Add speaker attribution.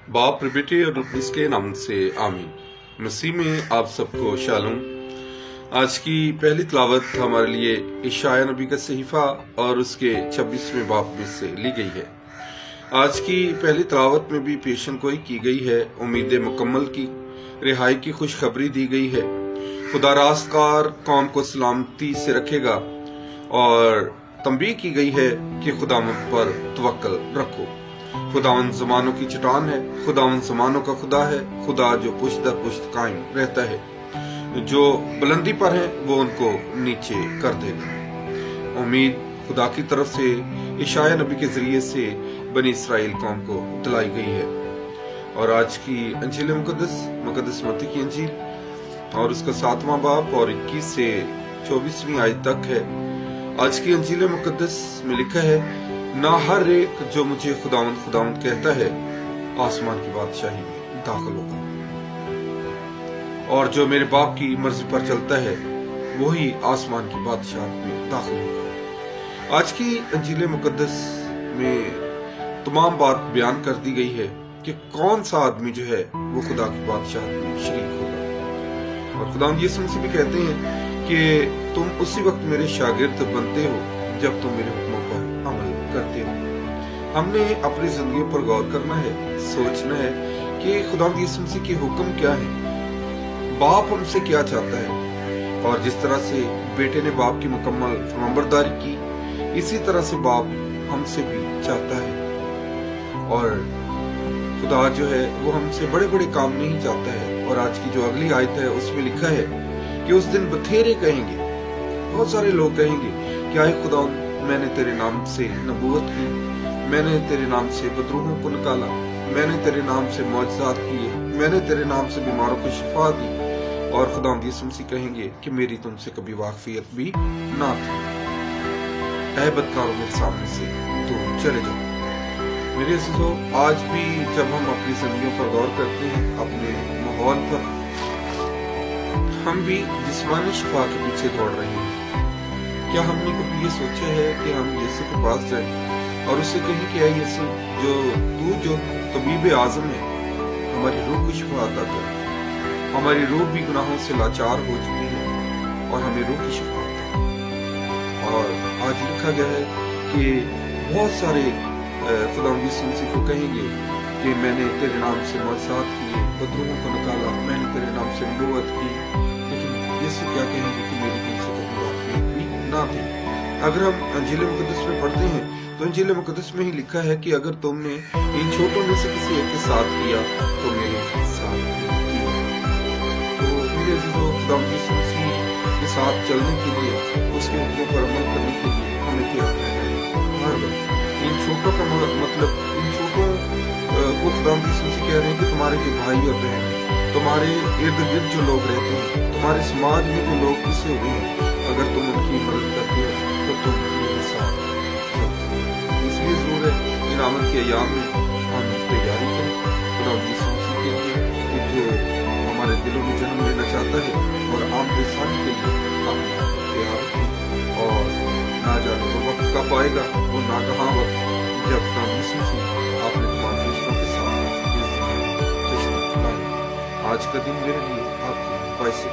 Speaker 1: बाप रे बेटे और उसके नाम से आमीन। मसीह में आप सबको शालोम। आज की पहली तिलावत हमारे लिए इशाया नबी का सहीफा और उसके 26वें बाप में से ली गई है। आज की पहली तिलावत में भी पेशन गोई की गई है, उम्मीद मुकम्मल की रिहाई की खुशखबरी दी गई है। खुदा रास्तगार कौम को सलामती से रखेगा और तंबीह की गई है कि खुदावंद पर तवक्कल रखो। खुदावंद ज़मानों की चट्टान है, खुदावंद ज़मानों का खुदा है, खुदा जो पुश्त दर पुश्त कायम रहता है। जो बुलंदी पर है वो उनको नीचे कर देगा। उम्मीद खुदा की तरफ से इशाया नबी के जरिए से बनी इसराइल कौम को दिलाई गई है। और आज की अंजील मुकद्दस मत्ती की अंजील और उसका 7वां बाब और 21 से 24वीं आयत तक है। आज की अंजील मुकद्दस में लिखा है, ना हर एक जो मुझे खुदावंद खुदावंद कहता है आसमान की बादशाही में दाखिल होगा, और जो मेरे बाप की मर्जी पर चलता है वही आसमान की बादशाह में दाखिल होगा। आज की अंजील मुकद्दस में तमाम बात बयान कर दी गई है कि कौन सा आदमी जो है वो खुदा की बादशाह में शरीक होगा। और खुदावंद यीशु मसीह भी कहते हैं कि तुम उसी वक्त मेरे शागिर्द बनते हो जब तुम मेरे हुक्मों पर अमल करते हो। हमने अपनी जिंदगी पर गौर करना है, सोचना है कि खुदावंद यीशु मसीह के हुक्म क्या है, बाप हमसे क्या चाहता है। और जिस तरह से बेटे ने बाप की मुकम्मल फरमाबरदारी की, इसी तरह से बाप हमसे भी चाहता है। और खुदा जो है वो हमसे बड़े बड़े काम नहीं चाहता है। और आज की जो अगली आयत है उसमें लिखा है कि उस दिन बथेरे कहेंगे, बहुत सारे लोग कहेंगे कि आए खुदा, मैंने तेरे नाम से नबूवत की, मैंने तेरे नाम से बदरूहों को निकाला, मैंने तेरे नाम से मौजज़ात किए, मैंने तेरे नाम से बीमारों को शिफा दी। और खुदावंद यीशु मसीह कहेंगे कि मेरी तुमसे कभी वाकफियत भी ना थी। ऐ बदकारों, मेरे सामने से दूर चले जाओ। मेरे अज़ीज़ों, आज भी जब हम अपनी जिंदगियों पर गौर करते हैं, अपने माहौल पर, हम भी जिस्मानी शिफा के पीछे दौड़ रहे हैं। क्या हमने कभी ये सोचा है कि हम यीशु के पास जाएं और उससे कहें कि ऐ यीशु, जो तबीब आज़म है, हमारी रूह को शिफा अता कर। हमारी रूह भी गुनाहों से लाचार हो चुकी है और हमें रूह की शिफा अता कर। और आज लिखा गया है कि बहुत सारे खुदावंद यीशु मसीह को कहेंगे कि मैंने तेरे नाम से मौजज़ात किए, बदरूहों को निकाला, मैंने तेरे नाम से नबूवत की। लेकिन यीशु क्या कहेंगे कि मेरी तुमसे कभी वाकफियत भी ना थी। अगर हम अंजील मुकद्दस में पढ़ते हैं तो अंजील मुकद्दस में ही लिखा है कि अगर तुमने इन छोटों में से किसी एक के साथ किया तो मेरे साथ किया। तो मेरे अज़ीज़ों, खुदावंद यीशु मसीह के साथ चलने के लिए, उसके हुक्मों पर अमल करने के लिए हमें क्या करना है? हर वक्त इन छोटों का मतलब, इन छोटों को खुदावंद यीशु मसीह कह रहे हैं कि तुम्हारे जो भाई और बहन, तुम्हारे इर्द गिर्द जो लोग रहते हैं, तुम्हारे समाज में जो लोग पिसे हुए हैं, अगर तुम उनकी मदद करते हो तो तुम मेरे साथ चलते हो। इसलिए जरूर है इन आमद के अय्याम में हम तैयारी करें खुदावंद यीशु मसीह के लिए कि जो हमारे दिलों में जन्म लेना चाहता है, और आम इंसान के लिए हम तैयार रखें। और ना जाने वो वक्त कब आएगा, वो ना कहाँ वक्त, जब खुदावंद यीशु मसीह आपने तमाम फरिश्तों के साथ इस दुनिया में तशरीफ लाए। आज का दिन मेरे लिए आपकी बाइस